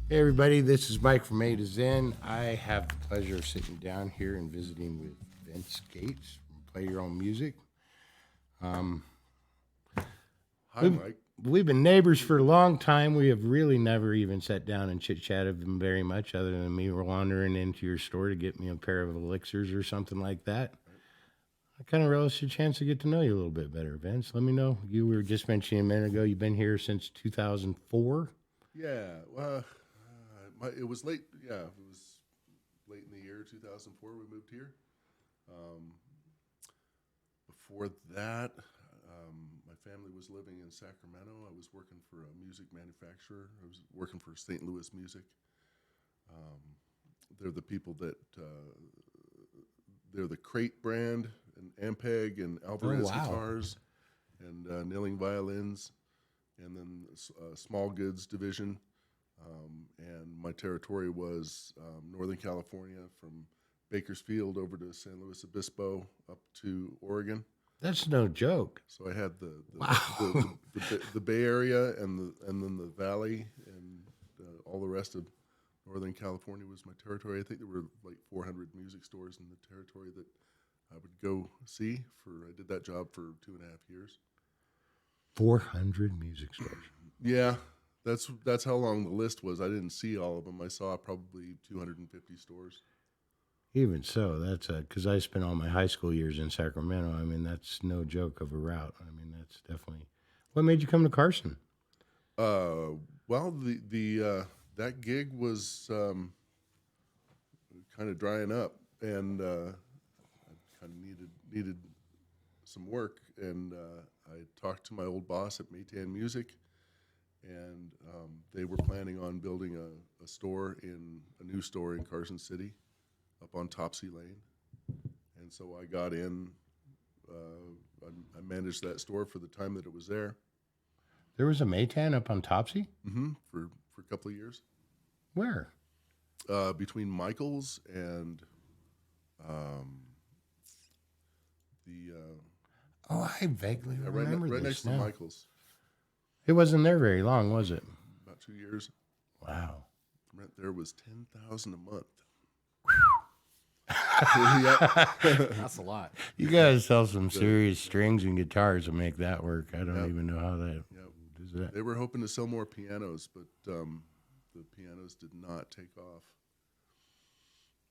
Hey everybody, this is Mike from A to Zen. I have the pleasure of sitting down here and visiting with Vince Gates from Play Your Own Music. Hi, Mike. We've been neighbors for a long time. We have really never even sat down and chit-chatted very much other than me wandering into your store to get me a pair of elixirs or something like that. I kind of relish the chance to get to know you a little bit better, Vince. Let me know. You were just mentioning a minute ago you've been here since 2004. Yeah, well, it was late. Yeah, it was late in the year 2004. We moved here. Before that, my family was living in Sacramento. I was working for a music manufacturer. I was working for St. Louis Music. They're the people that they're the Crate brand and Ampeg and Alvarez guitars and Nilling violins, and then small goods division. And my territory was Northern California, from Bakersfield over to San Luis Obispo up to Oregon. That's no joke. So I had the Bay Area and then the Valley, and all the rest of Northern California was my territory. I think there were like 400 music stores in the territory that I would go see. I did that job for 2.5 years. 400 music stores. Yeah. That's how long the list was. I didn't see all of them. I saw probably 250 stores. Even so, that's because I spent all my high school years in Sacramento. I mean, that's no joke of a route. I mean, that's definitely. What made you come to Carson? Well, that gig was kind of drying up, and I kind of needed some work, and I talked to my old boss at Maytan Music. And they were planning on building a new store in Carson City, up on Topsy Lane. And so I got in. I managed that store for the time that it was there. There was a Maytan up on Topsy? Mm-hmm. For a couple of years. Where? Between Michael's and I vaguely remember right next to Michael's. It wasn't there very long, was it? About 2 years. Wow. Rent there was $10,000 a month. That's a lot. You guys sell some serious strings and guitars to make that work. I don't even know how that does that. They were hoping to sell more pianos, but the pianos did not take off.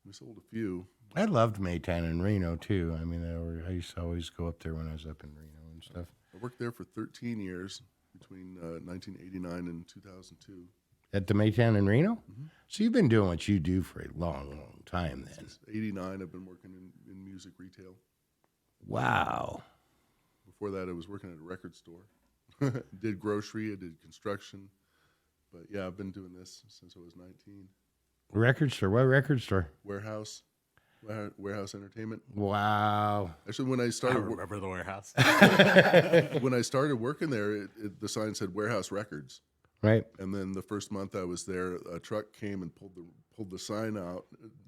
We sold a few. I loved Maytan and Reno too. I mean, I used to always go up there when I was up in Reno and stuff. I worked there for 13 years. Between 1989 and 2002. At the Maytan in Reno? Mm-hmm. So you've been doing what you do for a long, long time then. Since 89, I've been working in music retail. Wow. Before that, I was working at a record store. Did grocery, I did construction. But yeah, I've been doing this since I was 19. Record store? What record store? Warehouse Entertainment. Wow. Actually, when I started... I remember the Warehouse. When I started working there, the sign said Warehouse Records. Right. And then the first month I was there, a truck came and pulled the sign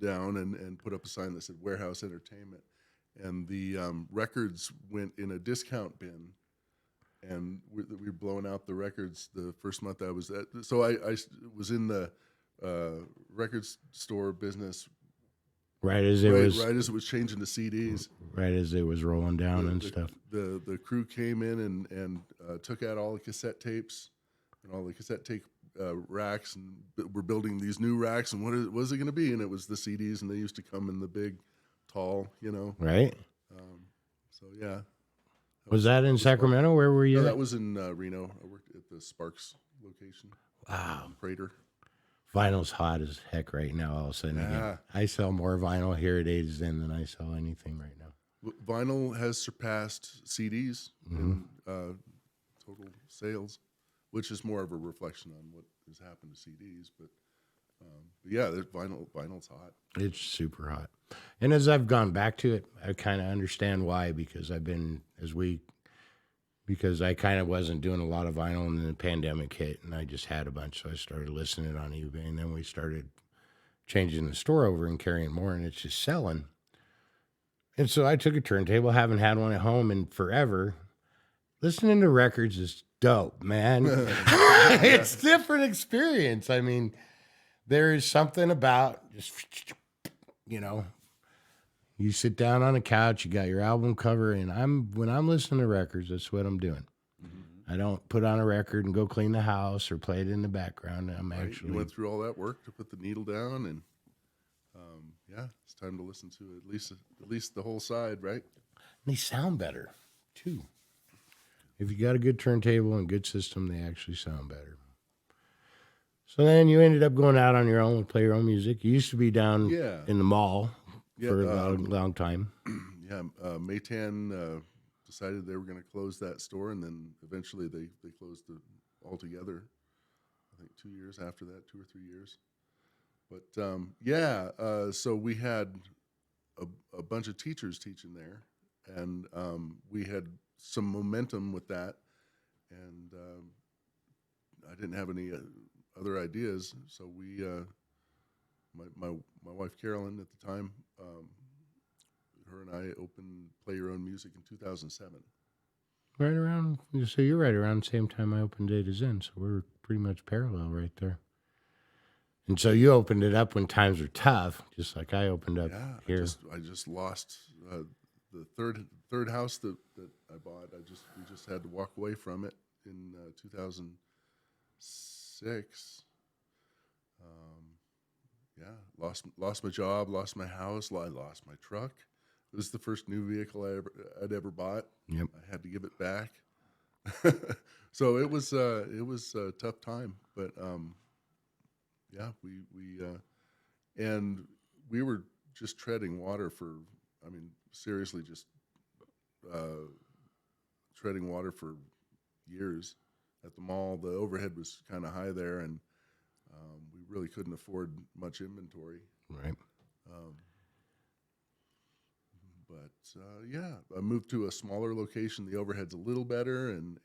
down and put up a sign that said Warehouse Entertainment. And the records went in a discount bin. And we were blowing out the records the first month I was at. So I was in the record store business right as it was changing to CDs. Right as it was rolling down and stuff. The crew came in and took out all the cassette tapes and all the cassette tape racks, and we're building these new racks. And what is it going to be? And it was the CDs, and they used to come in the big, tall, Right. So yeah. Was that in Sacramento? Where were you? No, that was in Reno. I worked at the Sparks location. Wow. Prater. Vinyl's hot as heck right now. All of a sudden, again. I sell more vinyl here at A to Zen than I sell anything right now. Vinyl has surpassed CDs in total sales, which is more of a reflection on what has happened to CDs. But yeah, vinyl's hot. It's super hot. And as I've gone back to it, I kind of understand why, because because I kind of wasn't doing a lot of vinyl, and then the pandemic hit, and I just had a bunch, so I started listing it on eBay, and then we started changing the store over and carrying more, and it's just selling. And so I took a turntable, haven't had one at home in forever. Listening to records is dope, man. It's a different experience. I mean, there is something about just, you sit down on a couch, you got your album cover, and when I'm listening to records, that's what I'm doing. I don't put on a record and go clean the house or play it in the background. I'm Right? actually You went through all that work to put the needle down, and it's time to listen to at least the whole side, right? they sound better too. If you got a good turntable and good system, they actually sound better. So then you ended up going out on your own and play your own music. You used to be down Yeah. in the mall Yeah, for a long time. Maytan decided they were going to close that store, and then eventually they closed it altogether. I think 2 years after that, 2 or 3 years. But so we had a bunch of teachers teaching there, and we had some momentum with that, and I didn't have any other ideas, so we, my wife Carolyn at the time, her and I opened Play Your Own Music in 2007. Right around, so you're right around the same time I opened Data Zen, so we're pretty much parallel right there. And so you opened it up when times were tough, just like I opened up here. I just lost the third house that I bought. We just had to walk away from it in 2006. Lost my job, lost my house, I lost my truck. It was the first new vehicle I'd ever bought. Yep. I had to give it back. So it was a tough time, but we were just treading water seriously just treading water for years at the mall. The overhead was kind of high there, and we really couldn't afford much inventory. Right. I moved to a smaller location. The overhead's a little better, and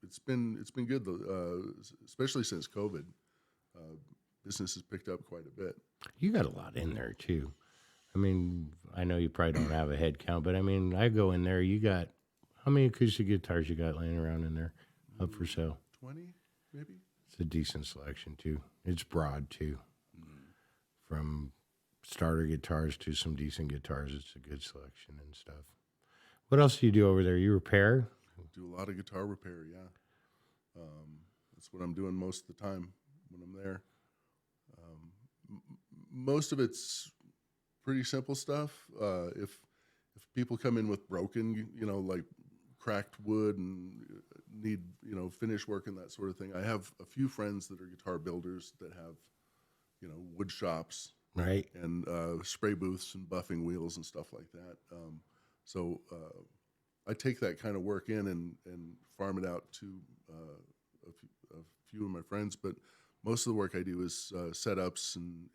it's been good, especially since COVID. Business has picked up quite a bit. You got a lot in there too. I mean, I know you probably don't have a head count, but I mean, I go in there. You got how many acoustic guitars you got laying around in there up for sale? 20, maybe. It's a decent selection too. It's broad too, from starter guitars to some decent guitars. It's a good selection and stuff. What else do you do over there? You repair? Do a lot of guitar repair. Yeah, that's what I'm doing most of the time when I'm there. Most of it's pretty simple stuff. If people come in with broken, like cracked wood and need, finish work and that sort of thing, I have a few friends that are guitar builders that have, wood shops, Right. and spray booths and buffing wheels and stuff like that. So I take that kind of work in and farm it out to a few of my friends. But most of the work I do is setups and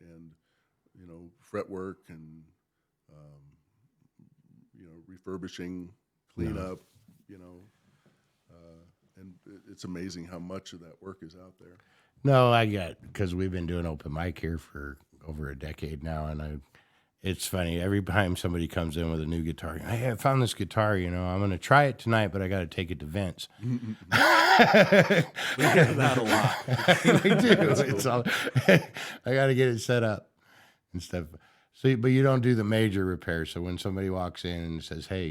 fret work and refurbishing, cleanup, and it's amazing how much of that work is out there. No, I get, because we've been doing open mic here for over a decade now, and it's funny, every time somebody comes in with a new guitar, hey, I found this guitar, I'm going to try it tonight, but I got to take it to Vince. We get that a lot. We do. It's all, I got to get it set up and stuff. So, but you don't do the major repairs. So when somebody walks in and says, hey,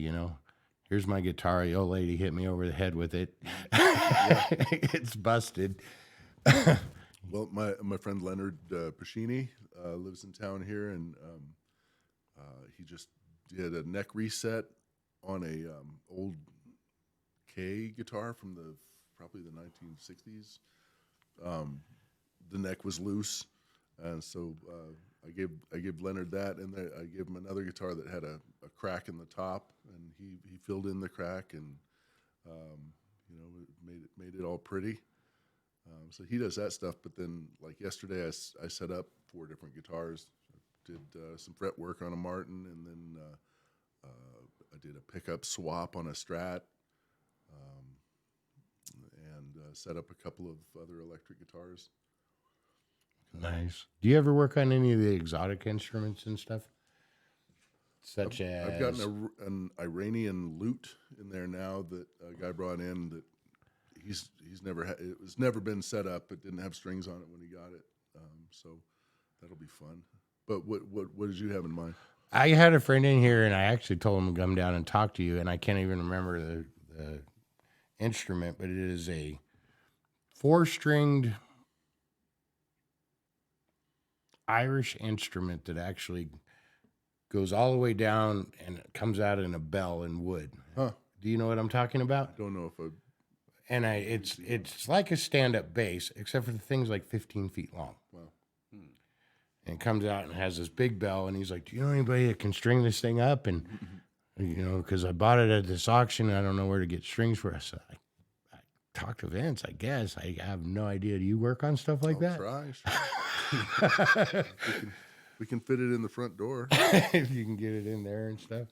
here's my guitar, the old lady hit me over the head with it. It's busted. Well, my friend Leonard Pascini lives in town here, and he just did a neck reset on a old K guitar from probably the 1960s. The neck was loose, and so I gave Leonard that, and I gave him another guitar that had a crack in the top, and he filled in the crack, and made it all pretty. So he does that stuff, but then like yesterday, I set up 4 different guitars. I did some fret work on a Martin, and then I did a pickup swap on a Strat, and set up a couple of other electric guitars. Nice. Do you ever work on any of the exotic instruments and stuff? Such as I've gotten an Iranian lute in there now that a guy brought in that he's never it was never been set up. It didn't have strings on it when he got it, so that'll be fun. But what did you have in mind? I had a friend in here, and I actually told him to come down and talk to you, and I can't even remember the instrument, but it is a 4-stringed Irish instrument that actually goes all the way down and it comes out in a bell in wood. Huh? Do you know what I'm talking about? Don't know if I. And it's like a stand-up bass, except for the thing's like 15 feet long. Wow. And it comes out and has this big bell, and he's like, "Do you know anybody that can string this thing up?" And because I bought it at this auction, and I don't know where to get strings for us. So I talked to Vince. I guess I have no idea. Do you work on stuff like that? Try. Sure. we can fit it in the front door. If you can get it in there and stuff.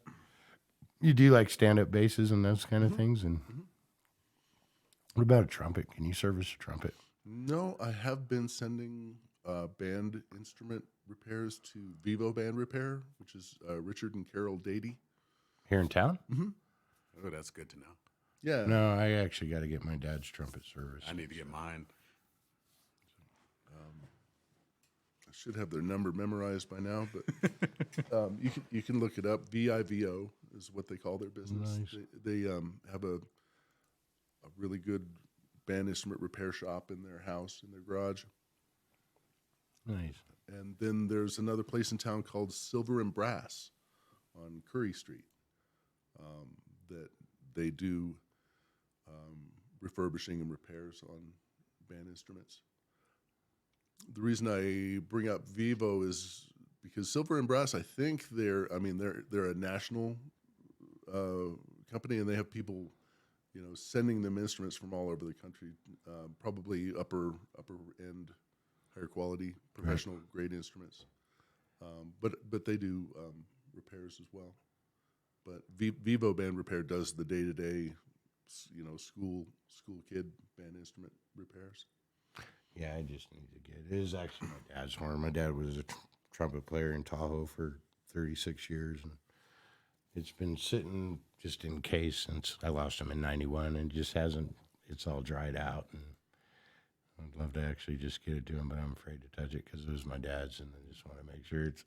You do like stand-up basses and those kind of things. And what about a trumpet? Can you service a trumpet? No, I have been sending band instrument repairs to Vivo Band Repair, which is Richard and Carol Dady. Here in town? Oh, that's good to know. Yeah. No, I actually got to get my dad's trumpet service. I need to get mine. I should have their number memorized by now, but you can look it up. VIVO is what they call their business. Nice. They have a really good band instrument repair shop in their house, in their garage. Nice. And then there's another place in town called Silver and Brass on Curry Street that they do refurbishing and repairs on band instruments. The reason I bring up Vivo is because Silver and Brass, I think they're a national company, and they have people, sending them instruments from all over the country, probably upper end, higher quality, professional grade instruments. But they do repairs as well. But Vivo Band Repair does the day-to-day, school kid band instrument repairs. Yeah, I just need to get it. It is actually my dad's horn. My dad was a trumpet player in Tahoe for 36 years, and it's been sitting just in case since I lost him in 91, and just hasn't, it's all dried out. And I'd love to actually just get it to him, but I'm afraid to touch it because it was my dad's, and I just want to make sure it's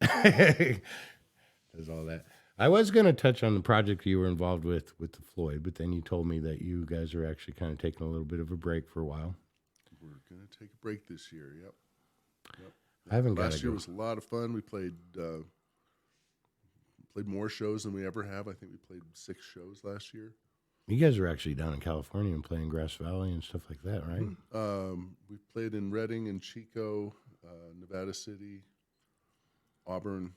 does all that. I was going to touch on the project you were involved with the Floyd, but then you told me that you guys are actually kind of taking a little bit of a break for a while. We're going to take a break this year. Yep. I haven't got Last year was a lot of fun. We played more shows than we ever have. I think we played 6 shows last year. You guys are actually down in California and playing Grass Valley and stuff like that, right? We played in Redding and Chico, Nevada City, Auburn.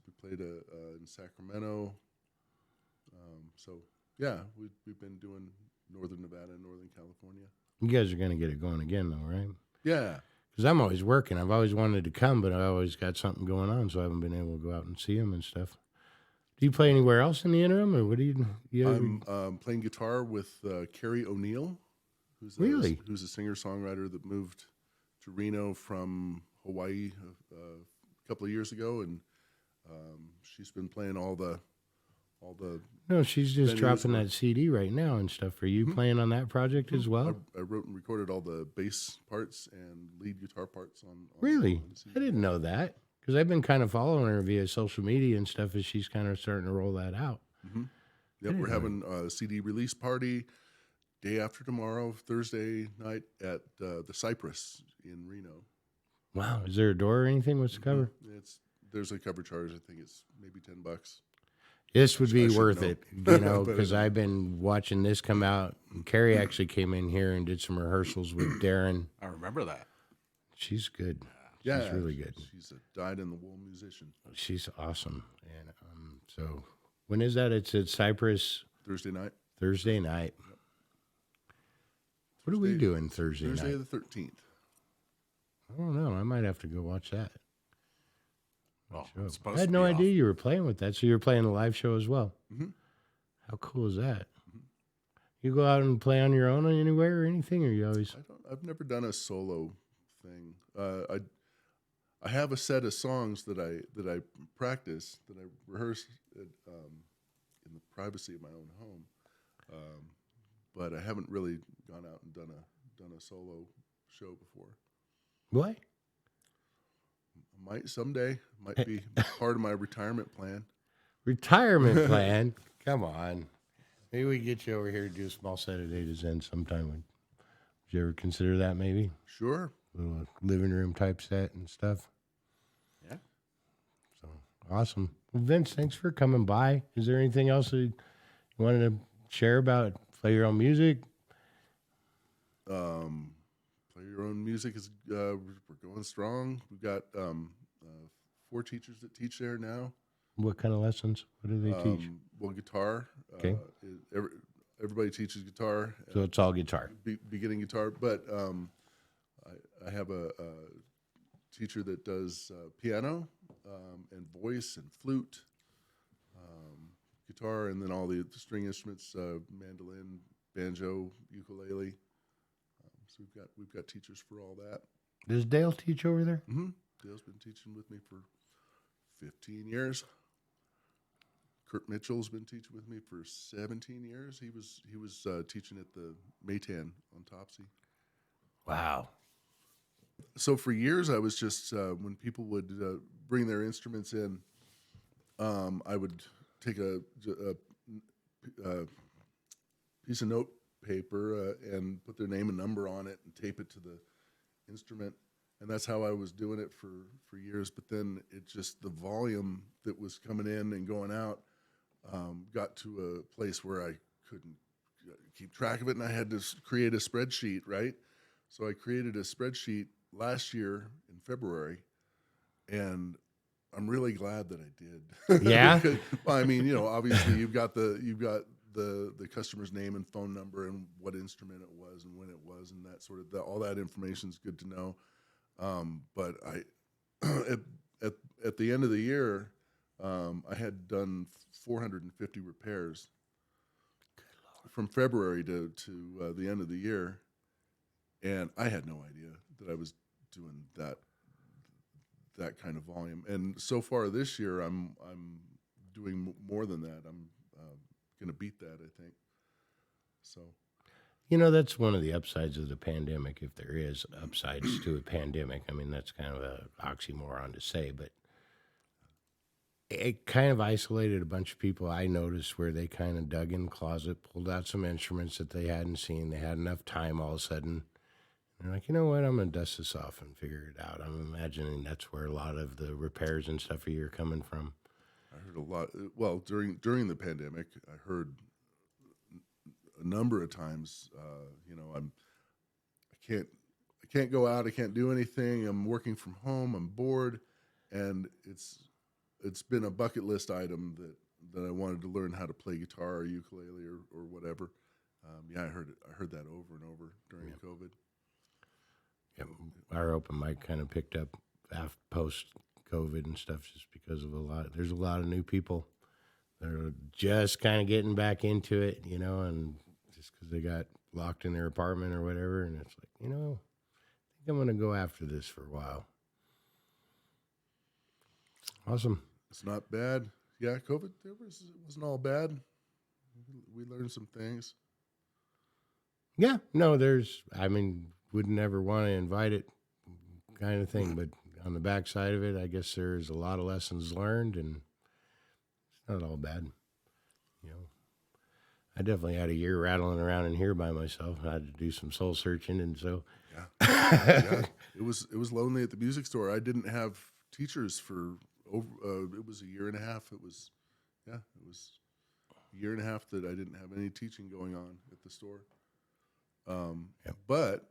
We played in Sacramento. So yeah, we've been doing Northern Nevada and Northern California. You guys are going to get it going again, though, right? Yeah. Because I'm always working. I've always wanted to come, but I always got something going on, so I haven't been able to go out and see them and stuff. Do you play anywhere else in the interim, or what do you I'm playing guitar with Carrie O'Neill, who's a singer-songwriter that moved to Reno from Hawaii a couple of years ago, and she's been playing all the. No, she's just dropping that CD right now and stuff. Are you playing on that project as well? I wrote and recorded all the bass parts and lead guitar parts on Really? on the CD. I didn't know that because I've been kind of following her via social media and stuff as she's kind of starting to roll that out. Yep, we're having a CD release party day after tomorrow, Thursday night at the Cypress in Reno. Wow. Is there a door or anything? What's the cover? There's a cover charge. I think it's maybe $10. This would be I should worth know. it, But because I've been watching this come out. And Carrie actually came in here and did some rehearsals with Darren. I remember that. She's good. Yeah, She's really good. She's a dyed-in-the-wool musician. She's awesome. And so when is that? It's at Cypress Thursday night. Thursday night. What are we doing Thursday Thursday night? the 13th. I don't know. I might have to go watch that. Well, Show. it's supposed I had to no be idea off. you were playing with that. So you're playing the live show as well. Mhm. How cool is that? You go out and play on your own anywhere or anything, or you always? I've never done a solo thing. I have a set of songs that I practice, that I rehearse in the privacy of my own home. but I haven't really gone out and done a solo show before. What? Might someday. Might be part of my retirement plan. Retirement plan? Come on. Maybe we get you over here to do a small set of data zen sometime. Would you ever consider that maybe? Sure. Little living room type set and stuff. Yeah. So awesome. Well, Vince, thanks for coming by. Is there anything else that you wanted to share about play your own music? Play your own music is we're going strong. We've got 4 teachers that teach there now. What kind of lessons? What do they teach? Well, guitar. Okay. Everybody teaches guitar. So it's all guitar. Beginning guitar, but I have a teacher that does piano and voice and flute, guitar, and then all the string instruments, mandolin, banjo, ukulele. So we've got teachers for all that. Does Dale teach over there? Mm-hmm. Dale's been teaching with me for 15 years. Kurt Mitchell's been teaching with me for 17 years. He was teaching at the Maytan on Topsy. Wow. So for years, I was just when people would bring their instruments in, I would take a piece of note paper and put their name and number on it and tape it to the instrument, and that's how I was doing it for years. But then it just the volume that was coming in and going out got to a place where I couldn't keep track of it, and I had to create a spreadsheet, right? So I created a spreadsheet last year in February, and I'm really glad that I did. Yeah? Because, well, I mean, you know, obviously you've got the customer's name and phone number and what instrument it was and when it was and that sort of all that information is good to know. But I at the end of the year, I had done 450 repairs from February to the end of the year, and I had no idea that I was doing that kind of volume. And so far this year, I'm doing more than that. I'm going to beat that, I think. So, You know, that's one of the upsides of the pandemic, if there is upsides to a pandemic. I mean, that's kind of an oxymoron to say, but it kind of isolated a bunch of people I noticed where they kind of dug in the closet, pulled out some instruments that they hadn't seen. They had enough time all of a sudden. They're like, you know what, I'm going to dust this off and figure it out. I'm imagining that's where a lot of the repairs and stuff are coming from. I heard a lot. Well, during the pandemic, I heard a number of times. You know, I can't go out. I can't do anything. I'm working from home. I'm bored, and it's been a bucket list item that I wanted to learn how to play guitar or ukulele or whatever. Yeah, I heard that over and over during COVID. Yeah, our open mic kind of picked up post COVID and stuff just because of there's a lot of new people that are just kind of getting back into it, you know, and just because they got locked in their apartment or whatever. And it's like, you know, I think I'm going to go after this for a while. Awesome. It's not bad. Yeah, COVID, it wasn't all bad. We learned some things. Yeah, no, wouldn't ever want to invite it kind of thing, but on the backside of it, I guess there's a lot of lessons learned, and it's not all bad. You know, I definitely had a year rattling around in here by myself. I had to do some soul searching, and so Yeah, it was lonely at the music store. I didn't have teachers for over. It was a year and a half. It was a year and a half that I didn't have any teaching going on at the store. But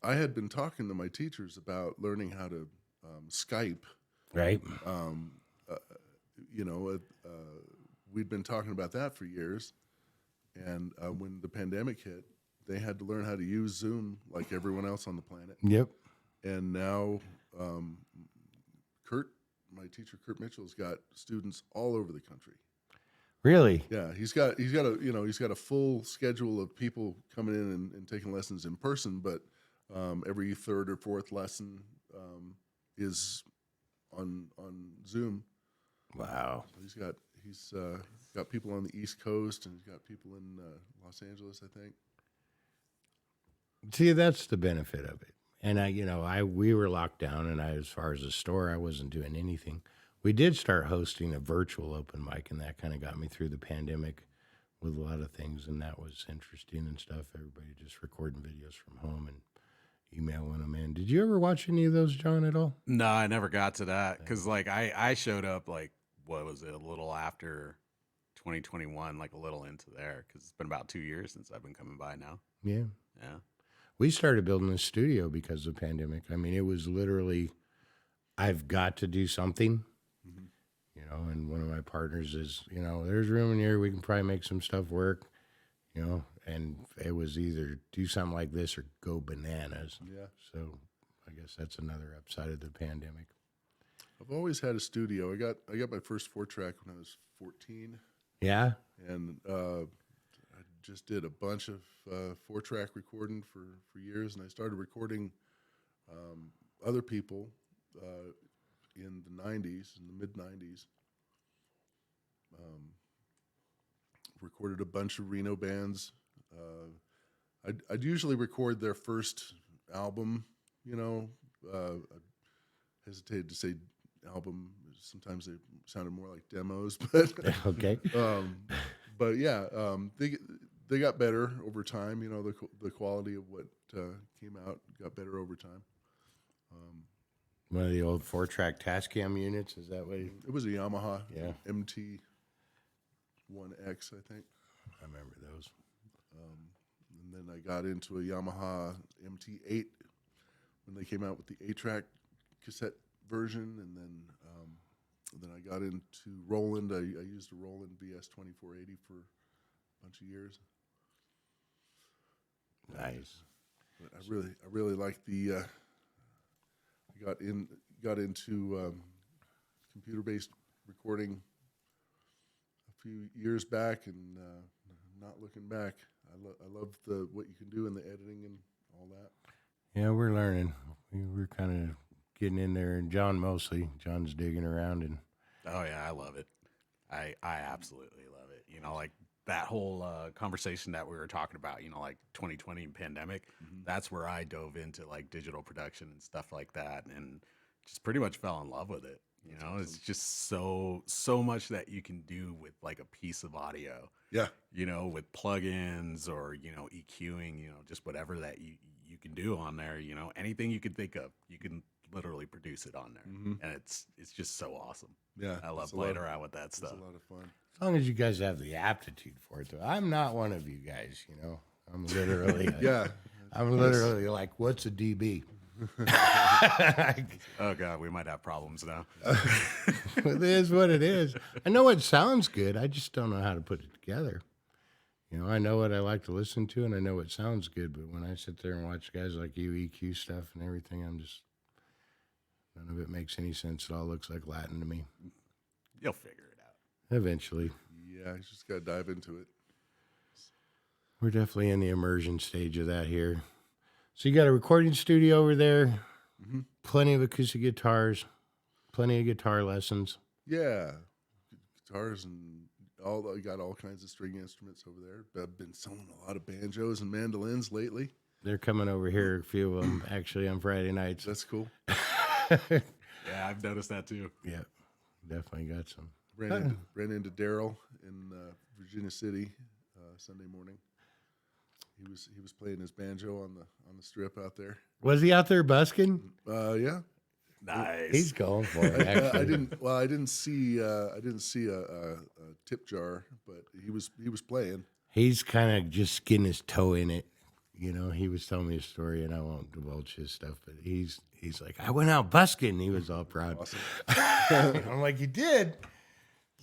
I had been talking to my teachers about learning how to Skype. right. You know, we'd been talking about that for years, and when the pandemic hit, they had to learn how to use Zoom like everyone else on the planet. Yep. And now, my teacher Kurt Mitchell's got students all over the country. Really? Yeah, he's got a full schedule of people coming in and taking lessons in person, but every third or fourth lesson is on Zoom. Wow. He's got people on the East Coast, and he's got people in Los Angeles, I think. See, that's the benefit of it. And we were locked down, and as far as the store, I wasn't doing anything. We did start hosting a virtual open mic, and that kind of got me through the pandemic with a lot of things, and that was interesting and stuff. Everybody just recording videos from home and emailing them in. Did you ever watch any of those, John, at all? No, I never got to that because like I showed up like what was it, a little after 2021, like a little into there because it's been about 2 years since I've been coming by now. Yeah. Yeah. We started building a studio because of the pandemic. I mean, it was literally, I've got to do something, and one of my partners is, there's room in here. We can probably make some stuff work, and it was either do something like this or go bananas. Yeah. So I guess that's another upside of the pandemic. I've always had a studio. I got my first 4-track when I was 14, Yeah. and I just did a bunch of 4-track recording for years, and I started recording other people in the 90s, in the mid-90s. Recorded a bunch of Reno bands. I'd usually record their first album, I hesitated to say album. Sometimes they sounded more like demos, but Okay. but yeah, they got better over time. The quality of what came out got better over time. One of the old 4-track Tascam units. Is that what It was a Yamaha Yeah. MT1X, I think. I remember those. And then I got into a Yamaha MT8 when they came out with the 8-track cassette version, and then I got into Roland. I used a Roland BS2480 for a bunch of years. Nice. But I really like the. Got into computer-based recording a few years back, and not looking back. I love what you can do in the editing and all that. Yeah, we're learning. We're kind of getting in there, and John's digging around, and Oh yeah, I love it. I absolutely love it. Like that whole conversation that we were talking about, like 2020 and pandemic, that's where I dove into like digital production and stuff like that, and just pretty much fell in love with it. It's just so much that you can do with like a piece of audio. Yeah, With plugins or EQing, just whatever that you can do on there. Anything you can think of, you can literally produce it on there, and it's just so awesome. yeah. I love it's a playing lot- around with that stuff. It's a lot of fun. as long as you guys have the aptitude for it, though. I'm not one of you guys, I'm literally, Yeah, I'm literally like, what's a DB? Oh god, we might have problems now. It is what it is. I know it sounds good. I just don't know how to put it together. I know what I like to listen to, and I know it sounds good. But when I sit there and watch guys like you EQ stuff and everything, none of it makes any sense. It all looks like Latin to me. You'll figure it out. Eventually, yeah. You just got to dive into it. we're definitely in the immersion stage of that here. So you got a recording studio over there, plenty of acoustic guitars, plenty of guitar lessons. Yeah, guitars and I got all kinds of string instruments over there. I've been selling a lot of banjos and mandolins lately. They're coming over here, a few of them, actually, on Friday nights. That's cool. Yeah, I've noticed that too. Yeah, definitely got some. Ran into Daryl in Virginia City Sunday morning. He was playing his banjo on the strip out there. Was he out there busking? Yeah. Nice. He's going for it, actually. I didn't see a tip jar, but he was playing. He's kind of just getting his toe in it. He was telling me a story, and I won't divulge his stuff, but he's like, I went out busking. He was all proud. Awesome. I'm like, you did?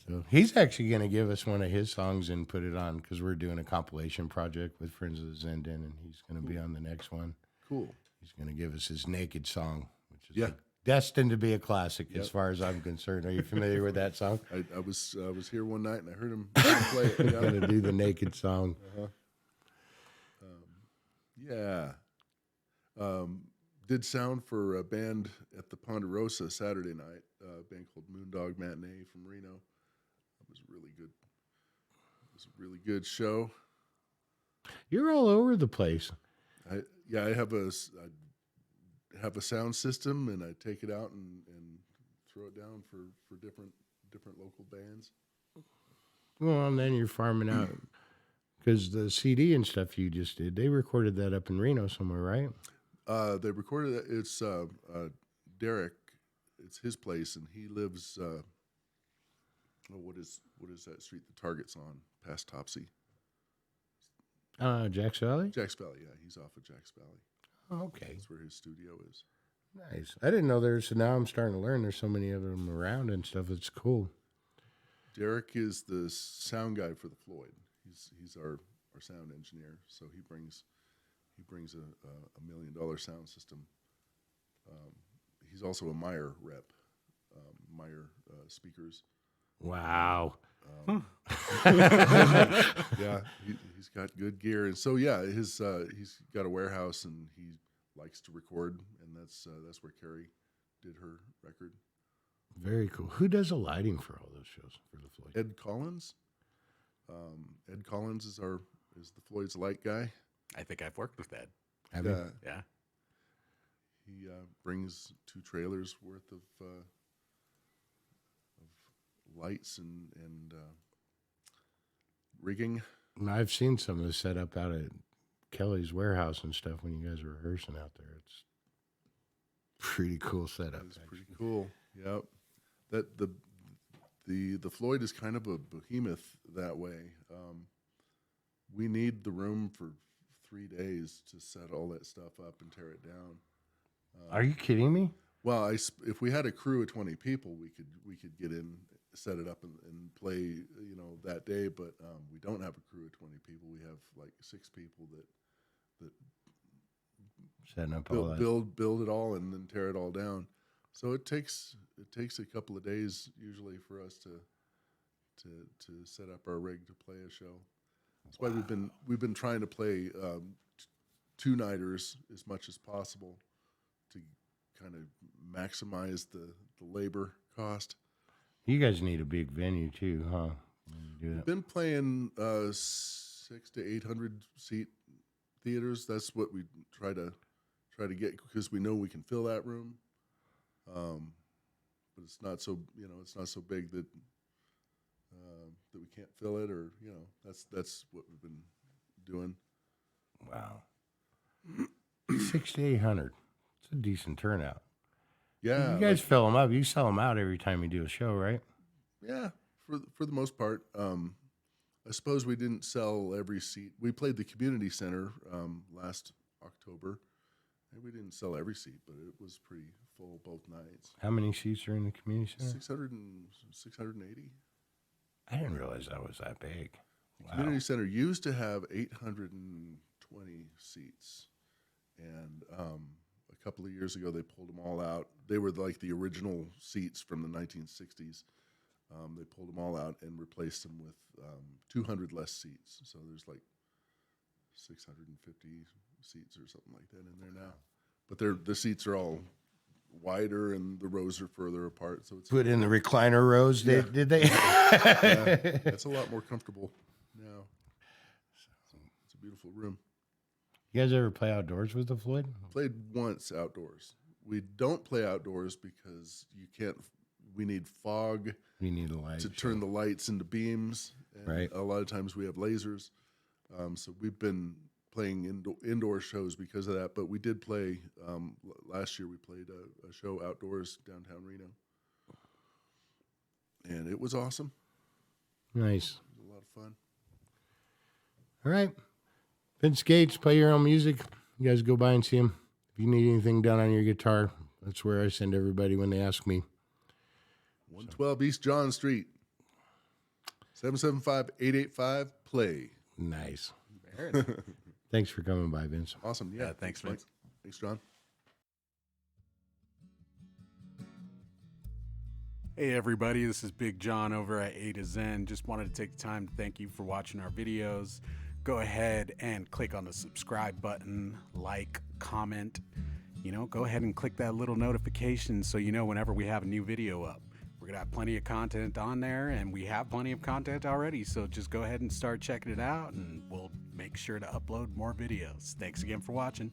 So he's actually going to give us one of his songs and put it on because we're doing a compilation project with Friends of the Zenden, and he's going to be on the next one. Cool. He's going to give us his Naked song, which is Yeah. destined to be a classic as far as I'm concerned. Are you familiar with that song? I was here one night and I heard him play it. He's going to do the Naked song. Yeah. Did sound for a band at the Ponderosa Saturday night, a band called Moondog Matinee from Reno. That was really good. was a really good show. You're all over the place. I have a sound system, and I take it out and throw it down for different local bands. Well, and then you're farming out because the CD and stuff you just did, they recorded that up in Reno somewhere, right? They recorded it. It's Derek. It's his place, and he lives. What is that street the Target's on? Past Topsy. Jacks Valley? Jacks Valley. Yeah, he's off of Jacks Valley. Oh, okay. That's where his studio is. Nice. I didn't know there's, so now I'm starting to learn there's so many of them around and stuff. It's cool. Derek is the sound guy for the Floyd. He's our sound engineer. So he brings a $1 million sound system. He's also a Meyer rep. Meyer speakers. Wow. Yeah, he's got good gear, and so yeah, he's got a warehouse, and he likes to record, and that's where Carrie did her record. Very cool. Who does the lighting for all those shows for the Floyd? Ed Collins. Ed Collins is the Floyd's light guy. I think I've worked with Ed. Have you? Yeah. He brings 2 trailers worth of lights and rigging. And I've seen some of the setup out at Kelly's warehouse and stuff when you guys are rehearsing out there. It's pretty cool setup. It's pretty cool. Yep. That the Floyd is kind of a behemoth that way. We need the room for 3 days to set all that stuff up and tear it down. Are you kidding me? Well, if we had a crew of 20 people, we could get in, set it up, and play, that day. But we don't have a crew of 20 people. We have like 6 people that Setting up all that. build it all and then tear it all down. So it takes a couple of days usually for us to set up our rig to play a show. That's why we've been trying to play 2-nighters as much as possible to kind of maximize the labor cost. You guys need a big venue too, huh? When you do We've that. been playing 600 to 800 seat theaters. That's what we try to get, because we know we can fill that room. But it's not so big that we can't fill it, or that's what we've been doing. Wow. 600 to 800. It's a decent turnout. Yeah, You guys fill them up. You sell them out every time you do a show, right? yeah, for the most part. I suppose we didn't sell every seat. We played the community center last October, and we didn't sell every seat, but it was pretty full both nights. How many seats are in the community center? 680. I didn't realize that was that big. Wow. Community center used to have 820 seats, and a couple of years ago they pulled them all out. They were like the original seats from the 1960s. They pulled them all out and replaced them with 200 less seats. So there's like 650 seats or something like that in there now. But the seats are all wider and the rows are further apart. So it's Put in the recliner rows, did they? yeah, it's a lot more comfortable now. It's a beautiful room. You guys ever play outdoors with the Floyd? Played once outdoors. We don't play outdoors because you can't. We need fog You need a light. to turn the lights into beams. And Right. a lot of times we have lasers. So we've been playing indoor shows because of that. But we did play last year. We played a show outdoors downtown Reno, and it was awesome. Nice. It was a lot of fun. All right. Vince Gates, play your own music. You guys go by and see him. If you need anything done on your guitar, that's where I send everybody when they ask me. 112 East John Street. 775-885 play. Nice. Very nice. Thanks for coming by, Vince. Awesome. Yeah. Yeah, thanks, Mike. Vince. Thanks, John. Hey everybody, this is Big John over at A to Zen. Just wanted to take the time to thank you for watching our videos. Go ahead and click on the subscribe button, like, comment. Go ahead and click that little notification so you know whenever we have a new video up. We're going to have plenty of content on there, and we have plenty of content already. So just go ahead and start checking it out, and we'll make sure to upload more videos. Thanks again for watching.